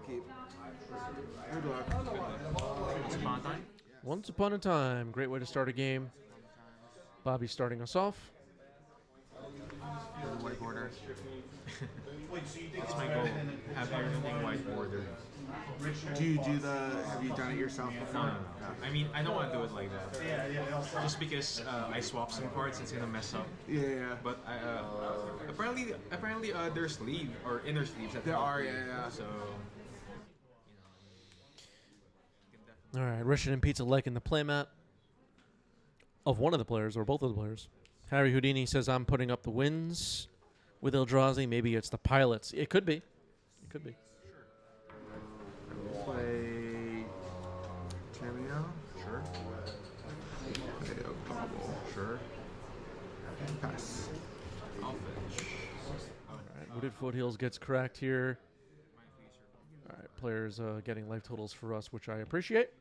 upkeep. Good luck. Once upon a time. Once upon a time. Great way to start a game. Bobby starting us off. The white border. That's my goal. Have everything white border. Do you do the? Have you done it yourself before? No. I mean, I don't want to do it like that. Just because I swap some cards, it's gonna mess up. Yeah. But apparently, there's sleeve or inner sleeves. That There help are, you. yeah. So. All right, Russian and Pizza liking the playmat of one of the players or both of the players. Harry Houdini says, I'm putting up the wins with Eldrazi. Maybe it's the pilots. It could be. It could be. Play Cameo. Sure. Play a bubble. Sure. Pass. I'll fetch. All right, Wooded Foothills gets cracked here. All right, players getting life totals for us, which I appreciate.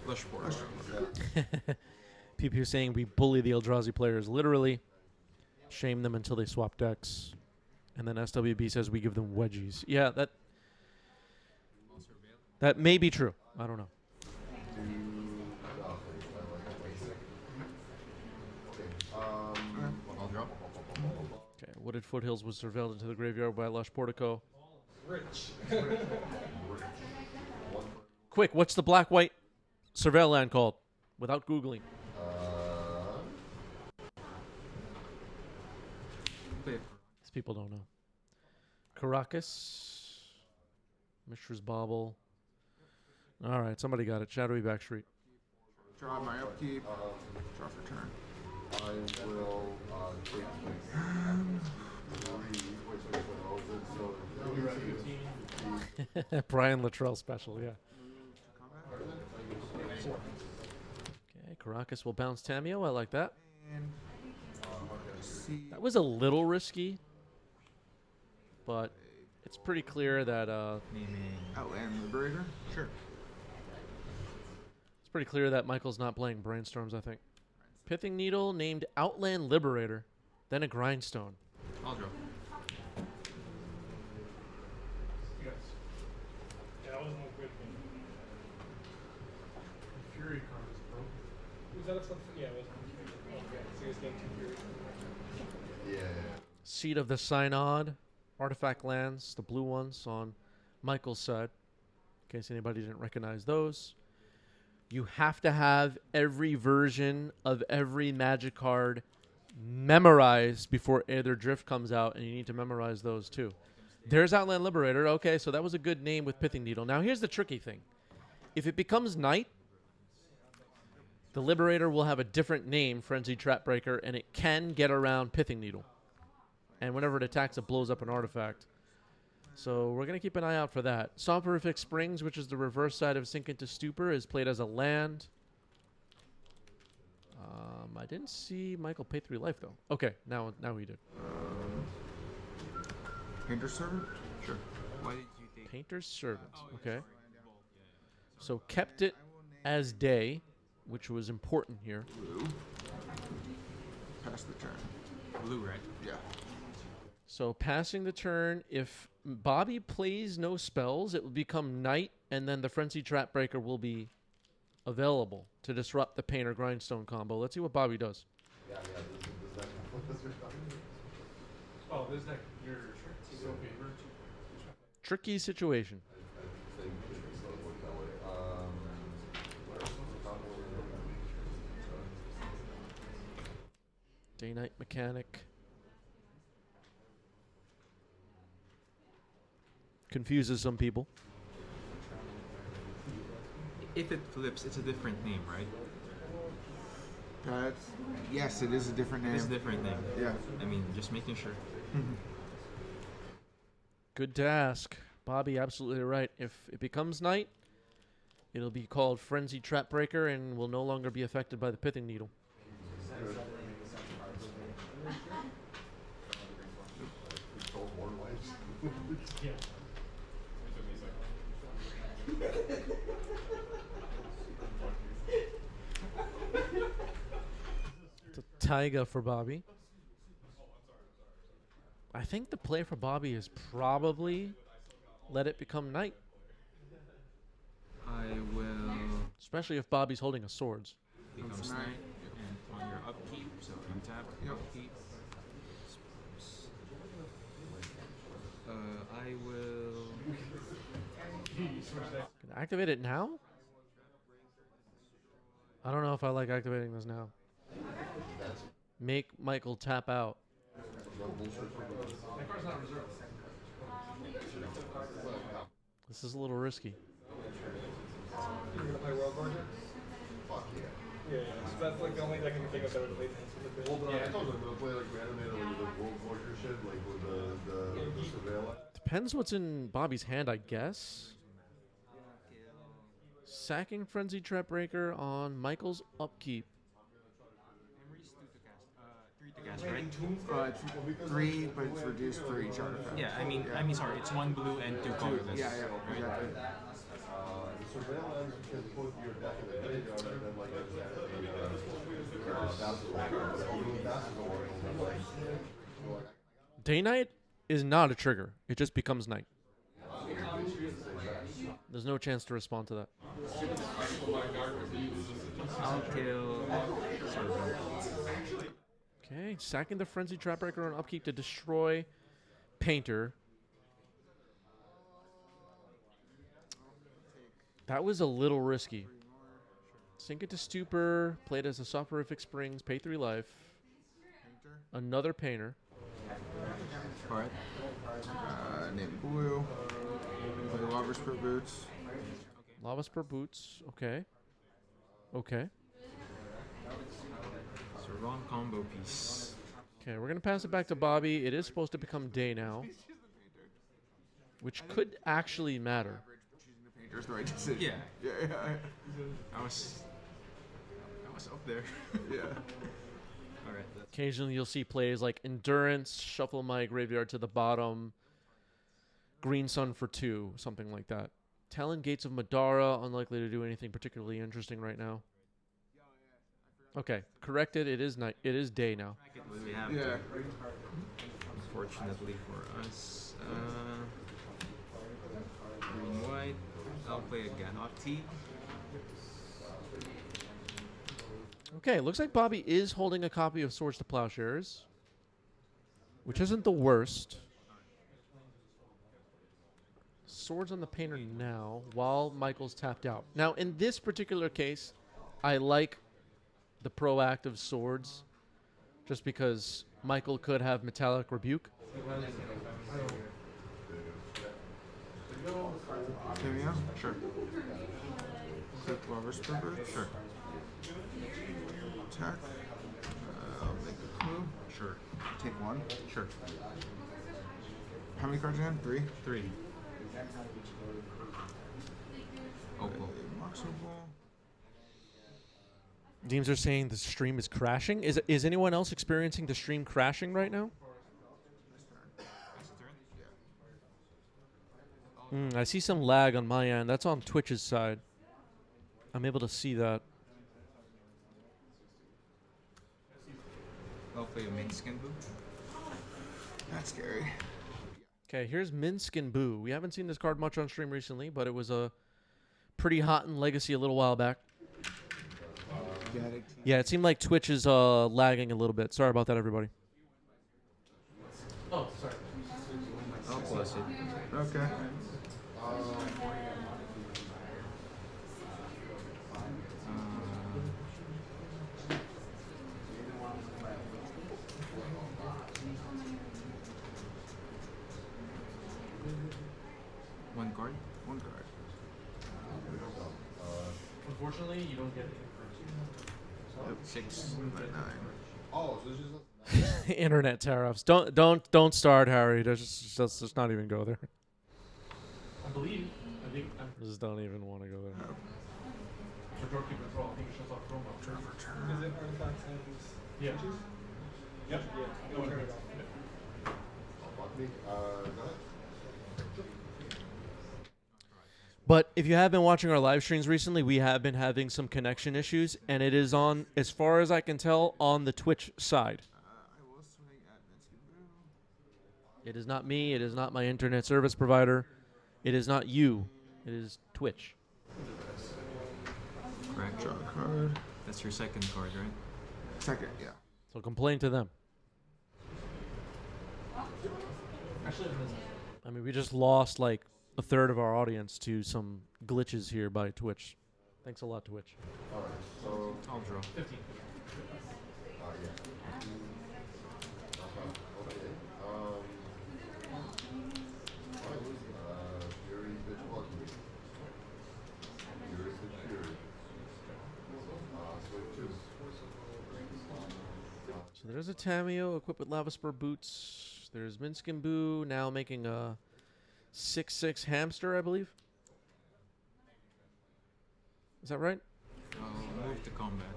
Lush board. People saying we bully the Eldrazi players, literally shame them until they swap decks. And then SWB says we give them wedgies. Yeah, that may be true. I don't know. I'll drop. Okay, Wooded Foothills was surveilled into the graveyard by Lush Portico. Quick, what's the black-white surveil land called? Without Googling. These people don't know. Caracas. Mishra's Bauble. All right, somebody got it. Shadowy Backstreet. Draw my upkeep. Draw for turn. I will take Brian Luttrell special, yeah. Okay, Caracas will bounce Tameo. I like that. And see. That was a little risky, but it's pretty clear that Naming. Outland Liberator. Sure. it's pretty clear that Michael's not playing Brainstorms. I think. Pithing Needle named Outland Liberator, then a Grindstone. I'll draw. Yes. Yeah, that wasn't a good game. Fury card is broken. Was that a flip? Yeah, it was. Okay, so he's getting 2 Fury. Yeah. Seed of the Synod, artifact lands, the blue ones on Michael's side. In case anybody didn't recognize those. You have to have every version of every Magic card memorized before either Drift comes out, and you need to memorize those too. There's Outland Liberator. Okay, so that was a good name with Pithing Needle. Now here's the tricky thing. If it becomes Night, the Liberator will have a different name, Frenzied Trapbreaker, and it can get around Pithing Needle. And whenever it attacks, it blows up an artifact. So we're going to keep an eye out for that. Soporific Springs, which is the reverse side of Sink into Stupor, is played as a land. I didn't see Michael pay 3 life, though. Okay, now he did. Painter Servant. Sure. Why did you take? Painter's Servant. Okay. So kept it as day, which was important here. Blue. Pass the turn. Blue, right? Yeah. So passing the turn, if Bobby plays no spells, it will become night, and then the Frenzied Trapbreaker will be available to disrupt the Painter Grindstone combo. Let's see what Bobby does. Yeah, Oh, this deck, your so favorite. Tricky situation. Day-night mechanic. Confuses some people. If it flips, it's a different name, right? That's, yes, it is a different name. It's a different name. Yeah. I mean, just making sure. Good to ask. Bobby, absolutely right. If it becomes night, it'll be called Frenzied Trapbreaker and will no longer be affected by the Pithing Needle. Yeah. Taiga for Bobby. I think the play for Bobby is probably let it become knight. I will Especially if Bobby's holding a swords. becomes knight. knight, and on your upkeep, so untap, Yep. upkeep. I will. Can I activate it now? I don't know if I like activating this now. Make Michael tap out. This is a little risky. You're gonna play World Guard here? Fuck yeah. Yeah, yeah. So that's like the only deck I can think of that would relate to this. Well, but I told them to play like reanimated with the world warrior shit, like with the surveillance. Depends what's in Bobby's hand, I guess. Sacking Frenzy Trap Breaker on Michael's upkeep. Three to cast, right? It's 3, but it's reduced for each artifact. Yeah, I mean, sorry, it's 1 blue and 2 colorless. Yeah, right? exactly. The surveillance you can put your deck in the graveyard and then like Day Knight is not a trigger. It just becomes night. There's no chance to respond to that. I'll kill Servant. Okay, sacking the Frenzy Trapbreaker on upkeep to destroy Painter. That was a little risky. Sink it to Stupor, play it as a Soporific Springs, pay 3 life. Another Painter. Alright. Name blue. Play Lava Spur Boots. Lava Spur Boots, okay. Okay. It's a wrong combo piece. Okay, we're going to pass it back to Bobby. It is supposed to become day now, which could actually matter. Choosing the Painter is the right decision. Yeah. Yeah. I was up there. Yeah. Alright, that's Occasionally you'll see plays like Endurance, shuffle my graveyard to the bottom, Green Sun for 2, something like that. Talon Gates of Madara, unlikely to do anything particularly interesting right now. Okay, corrected. It is night. It is day now. we have Yeah. to. Unfortunately for us. Green white. I'll play a Ganotti. Okay, looks like Bobby is holding a copy of Swords to Plowshares, which isn't the worst. Swords on the Painter now, while Michael's tapped out. Now, in this particular case, I like the proactive Swords, just because Michael could have Metallic Rebuke. Cameo? Sure. Click Lava Spur Boots. Sure. Attack. I'll make a clue. Sure. Take 1. Sure. How many cards in? 3. 3. Opal. Mox Opal. Deems are saying the stream is crashing. Is anyone else experiencing the stream crashing right now? I see some lag on my end. That's on Twitch's side. I'm able to see that. I'll play a Minskin Boo. That's scary. Okay, here's Minskin Boo. We haven't seen this card much on stream recently, but it was a pretty hot in Legacy a little while back. Yeah, it seemed like Twitch is lagging a little bit. Sorry about that, everybody. Oh, sorry. I'll plus it. Okay. One card. One card. Unfortunately, you don't get Yep. 6. 9. Oh, so it's just internet tariffs. Don't start, Harry. Just not even go there. I believe. I think. Just don't even want to go there. Majority control. I think it shuts off promo. Turn for turn. Is it artifacts and Yeah. features? Yep. Yeah. No, turn it off. fuck me. Go ahead. But if you have been watching our live streams recently, we have been having some connection issues, and it is on, as far as I can tell, on the Twitch side. I will swing at Minsky Boo. It is not me. It is not my internet service provider. It is not you. It is Twitch. Correct. Draw a card. That's your second card, right? Second, yeah. So complain to them. I mean, we just lost like a third of our audience to some glitches here by Twitch. Thanks a lot, Twitch. Alright, so, I'll draw. 15. yeah. Okay. Fury, bitch, fuck me. Fury, bitch, Fury. Swing 2. So there's a Tameo equipped with Lava Spur boots. There's Minskin Boo now making a 6/6 hamster, I believe. Is that right? I'll move to combat.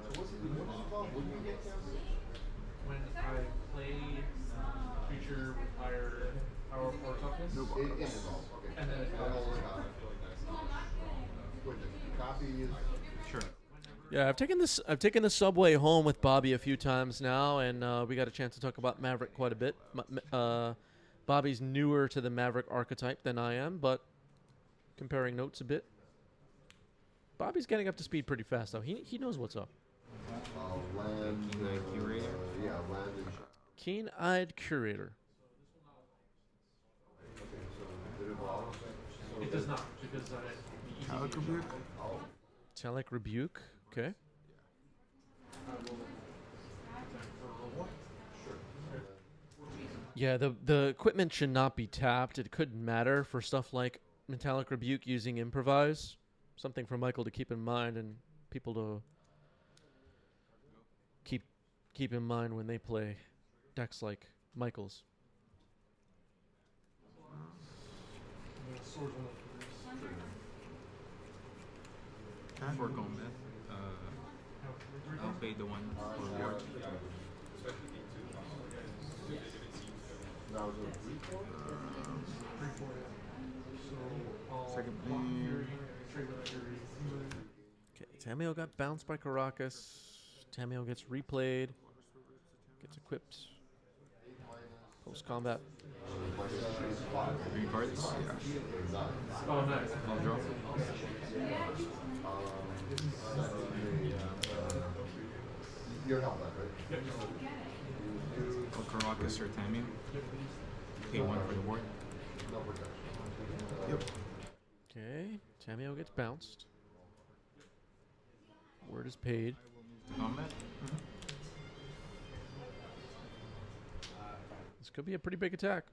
When I play creature with higher power or toughness, No bar. It is all. Okay. and then it Copy is. Sure. Yeah, I've taken the subway home with Bobby a few times now, and we got a chance to talk about Maverick quite a bit. Bobby's newer to the Maverick archetype than I am, but comparing notes a bit. Bobby's getting up to speed pretty fast, though. He knows what's up. Land. Keen-eyed curator. Yeah, land and. Keen-eyed curator. Okay, so did it evolve? So it does not because Calic Rebuke. Telic Rebuke. Okay. Yeah, the equipment should not be tapped. It couldn't matter for stuff like Metallic Rebuke using Improvise. Something for Michael to keep in mind and people to keep in mind when they play decks like Michael's. For combat. I'll pay the one for ward. Now is it 3-4? Second plane. Okay, Tameo got bounced by Caracas. Tameo gets replayed. Gets equipped. Post combat. 3 cards. Oh, nice. I'll draw. Your help, right? I'll Caracas or Tameo. Pay 1 for the ward. No protection. Yep. Okay, Tameo gets bounced. Word is paid. Combat. This could be a pretty big attack.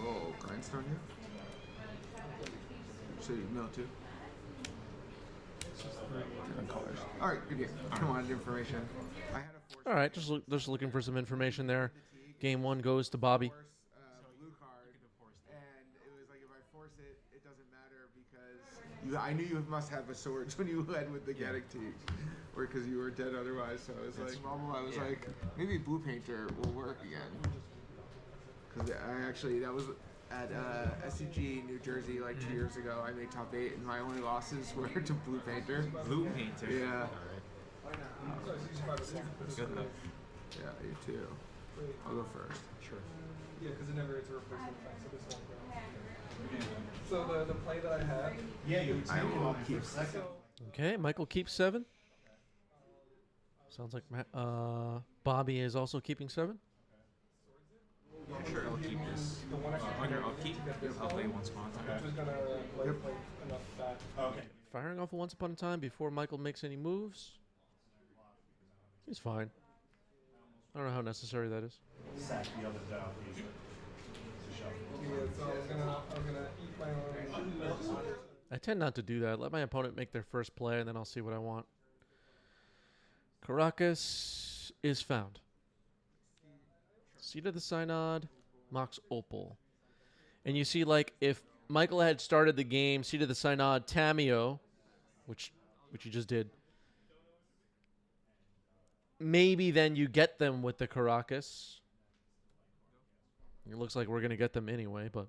Oh, grindstone here. So you mill too. Different colors. All right, good deal. Come on, information. I had a force. All right, just looking for some information there. Game 1 goes to Bobby. Force, blue card, and it was like if I force it, it doesn't matter because I knew you must have a sword when you led with the Gaddock Teague, or because you were dead otherwise. So I was like, I was like, maybe blue painter will work again. Because I actually that was at SCG New Jersey like 2 years ago. I made top 8, and my only losses were to blue painter. Blue painter. Yeah. Good enough. Yeah, you too. I'll go first. Sure. Yeah, because it never is a replacement effect, so this won't go. So the play that I had. Yeah, you I will keep second. Okay, Michael keeps 7. Sounds like Bobby is also keeping 7. Sure, I'll keep this. On your upkeep, I'll play 1 spot. Which is gonna play enough that. Okay. Firing off a Once Upon a Time before Michael makes any moves. He's fine. I don't know how necessary that is. Sack the other down. Yeah, so I was gonna eat my own. I tend not to do that. Let my opponent make their first play, and then I'll see what I want. Caracas is found. Seat of the Synod, Mox Opal. And you see, like, if Michael had started the game, Seat of the Synod, Tameo, which he just did, maybe then you get them with the Caracas. It looks like we're going to get them anyway, but...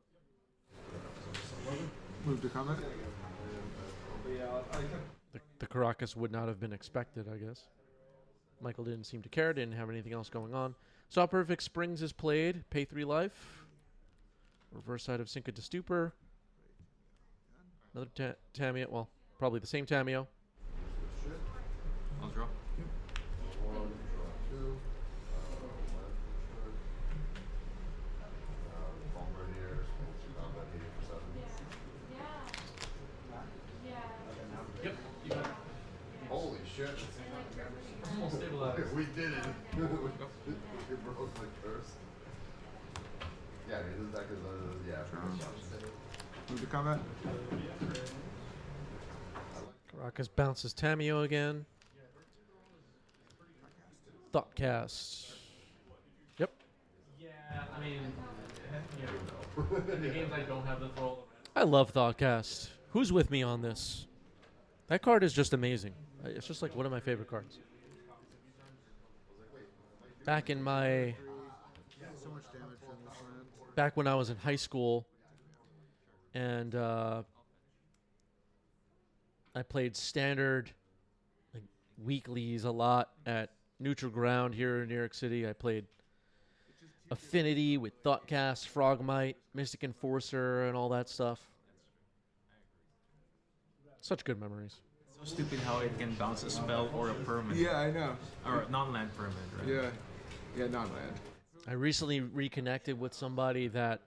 Move to comment. The Caracas would not have been expected, I guess. Michael didn't seem to care, didn't have anything else going on. Saw Perfect Springs is played. Pay 3 life. Reverse side of Cinca de Stupor. Another Tamiyo. Well, probably the same Tamiyo. I'll draw. One, draw two. Bombardier, combat here for 7. Yep. You got it. Holy shit. Almost stabilized. We did it. We broke the curse. Yeah, I mean, this deck is, yeah, pretty much. Move to comment. Caracas bounces Tamiyo again. Thoughtcast. Yep. Yeah, I mean, in the games I don't have the full. I love Thoughtcast. Who's with me on this? That card is just amazing. It's just like one of my favorite cards. Back in my... So much damage from this land. Back when I was in high school, and I played Standard like weeklies a lot at Neutral Ground here in New York City. I played Affinity with Thoughtcast, Frogmite, Mystic Enforcer, and all that stuff. Such good memories. So stupid how it can bounce a spell or a permanent. Yeah, I know. Or a non-land permanent, right? Yeah. Yeah, non-land. I recently reconnected with somebody that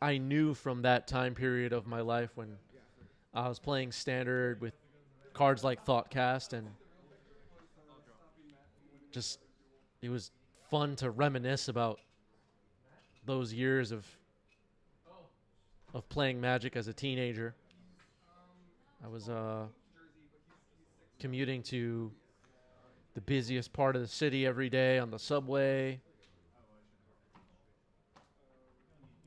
I knew from that time period of my life when I was playing Standard with cards like Thoughtcast, and just it was fun to reminisce about those years of playing Magic as a teenager. I was commuting to the busiest part of the city every day on the subway,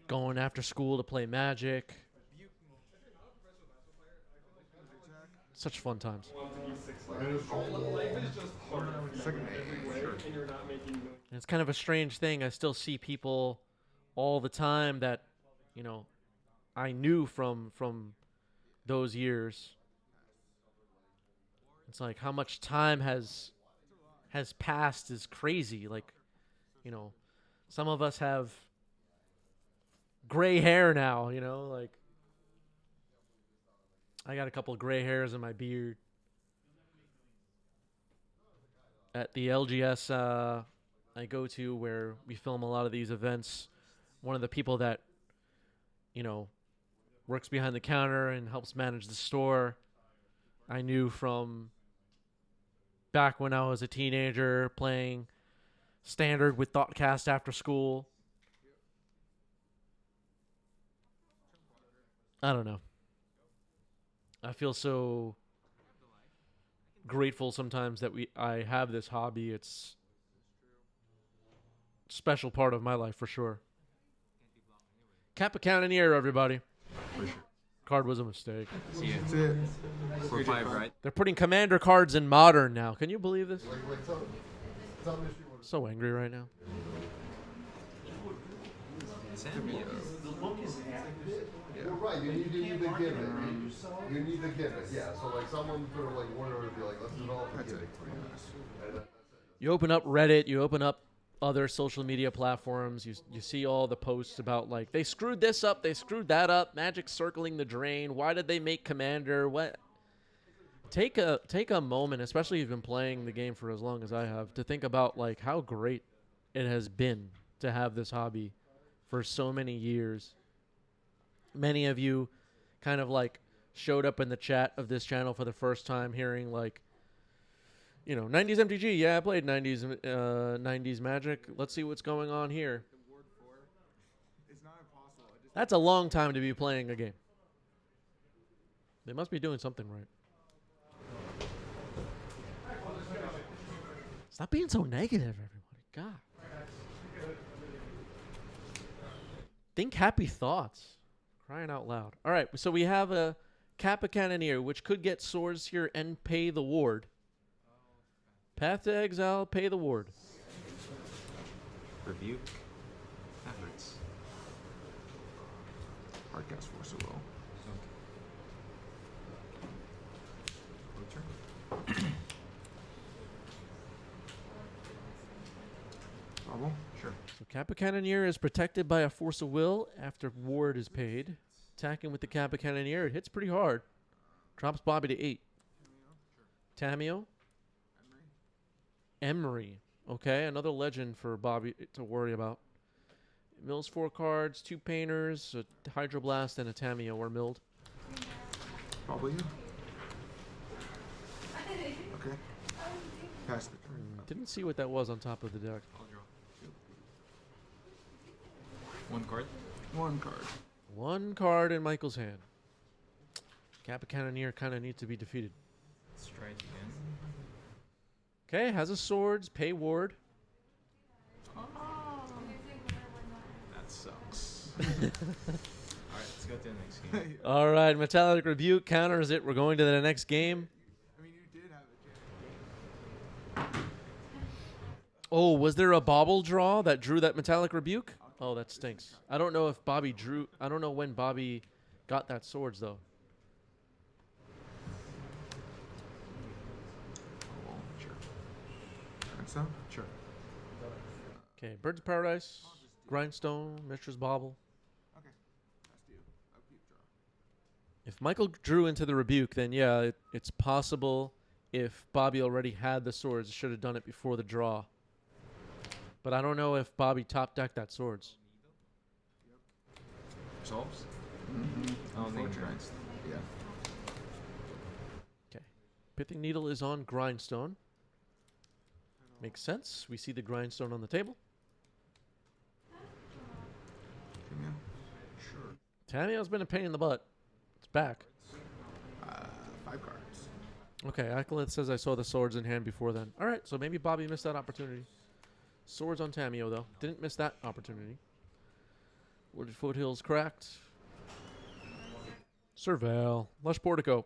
going after school to play Magic. Such fun times. And it's kind of a strange thing. I still see people all the time that, you know, I knew from those years. It's like how much time has passed is crazy. Like, you know, some of us have gray hair now, you know, like I got a couple of gray hairs in my beard. At the LGS I go to where we film a lot of these events, one of the people that, you know, works behind the counter and helps manage the store, I knew from back when I was a teenager playing Standard with Thoughtcast after school. I don't know. I feel so grateful sometimes that I have this hobby. It's a special part of my life for sure. Kappa Cannoneer, everybody. For sure. Card was a mistake. See ya. That's it. For 5, right? They're putting Commander cards in Modern now. Can you believe this? Tell me if you want. So angry right now. Sammy. You're right. You need to give it. You need to give it. Yeah. So like someone sort of like wanted to be like, let's develop a That's it. gimmick. And that's it. You open up Reddit, you open up other social media platforms, you see all the posts about like they screwed this up, they screwed that up, Magic circling the drain, why did they make Commander? What? Take a moment, especially if you've been playing the game for as long as I have, to think about like how great it has been to have this hobby for so many years. Many of you kind of like showed up in the chat of this channel for the first time hearing like, you know, 90s MTG. Yeah, I played 90s Magic. Let's see what's going on here. That's a long time to be playing a game. They must be doing something right. Stop being so negative, everybody. God. Think happy thoughts. Crying out loud. All right, so we have a Kappa Cannoneer, which could get swords here and pay the ward. Path to Exile, pay the ward. Rebuke. That hurts. Hardcast Force of Will. Okay. Bubble? Sure. So Kappa Cannoneer is protected by a Force of Will after ward is paid. Attacking with the Kappa Cannoneer, it hits pretty hard. Drops Bobby to 8. Tamio. Emery. Okay, another legend for Bobby to worry about. Mills 4 cards, 2 painters, a Hydroblast, and a Tamio or milled. Probably you. Okay. Pass the turn. Didn't see what that was on top of the deck. I'll draw. 1 card. 1 card. 1 card in Michael's hand. Kappa Cannoneer kind of needs to be defeated. Let's try it again. Okay, has a swords, pay ward. That sucks. Alright, let's go to the next game. All right, Metallic Rebuke counters it. We're going to the next game. I mean, you did have a chance. Oh, was there a bobble draw that drew that Metallic Rebuke? Oh, that stinks. I don't know if Bobby drew. I don't know when Bobby got that swords, though. Oh, sure. Think so? Sure. Okay, Birds of Paradise, Grindstone, Mistress Bobble. Okay. That's you. Upkeep draw. If Michael drew into the Rebuke, then yeah, it's possible if Bobby already had the swords, should have done it before the draw. But I don't know if Bobby top decked that swords. Resolves? Mm-hmm. Oh, name Unfortunate. grindstone. Yeah. Okay. Pithing Needle is on Grindstone. Makes sense. We see the Grindstone on the table. Cameo? Sure. Tamio's been a pain in the butt. It's back. 5 cards. Okay, Acolyte says I saw the swords in hand before then. All right, so maybe Bobby missed that opportunity. Swords on Tamio, though. Didn't miss that opportunity. Wooded Foothills cracked. Surveil. Lush Portico.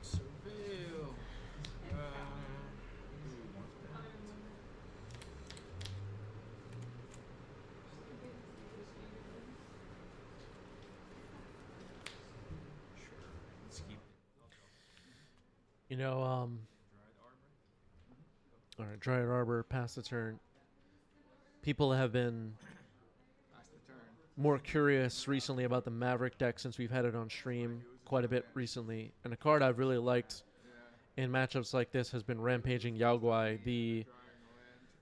Surveil. Sure. Let's keep it. You know, all right, Dryad Arbor, pass the turn. People have been Pass the turn. more curious recently about the Maverick deck since we've had it on stream quite a bit recently. And a card I've really liked in matchups like this has been Rampaging Yaoguai. The Drawing the land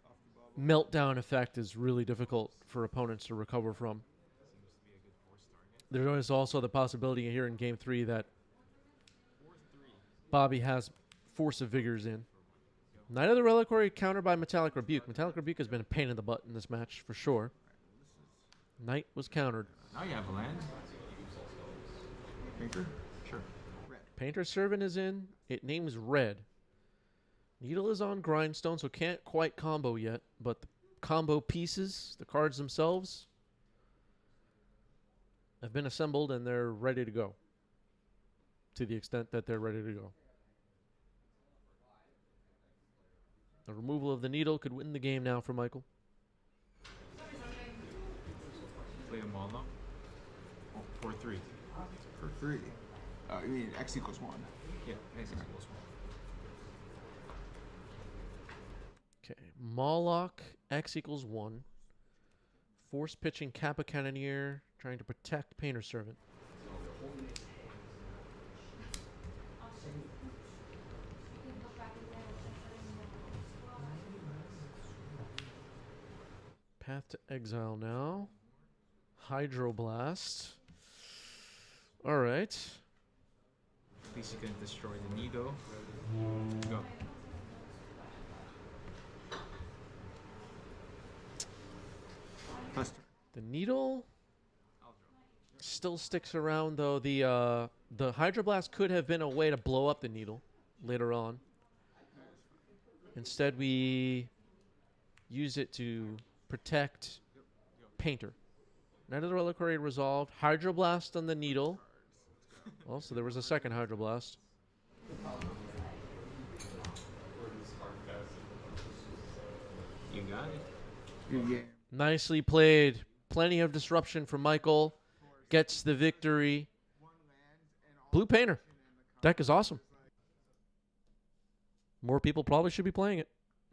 off the bubble. meltdown effect is really difficult for opponents to recover from. There is also the possibility here in Game 3 that Bobby has Force of Vigors in. Knight of the Reliquary countered by Metallic Rebuke. Metallic Rebuke has been a pain in the butt in this match for sure. Knight was countered. Now you have a land. Painter? Sure. Painter Servant is in. It names red. Needle is on Grindstone, so can't quite combo yet. But the combo pieces, the cards themselves, have been assembled and they're ready to go. To the extent that they're ready to go. The removal of the needle could win the game now for Michael. Play a Mala. Oh, 4-3. For 3. You mean X equals 1. Yeah, X equals 1. Okay, Moloch, X equals 1. Force pitching Kappa Cannoneer, trying to protect Painter Servant. Path to Exile now. Hydroblast. All right. At least you can destroy the Nido. Go. Pass turn. The needle still sticks around, though. The Hydroblast could have been a way to blow up the needle later on. Instead, we use it to protect Painter. Night of the Reliquary resolved. Hydroblast on the Needle. Oh, so there was a second Hydroblast. You got it. Good game. Nicely played. Plenty of disruption for Michael. Gets the victory. Blue Painter. Deck is awesome. More people probably should be playing it.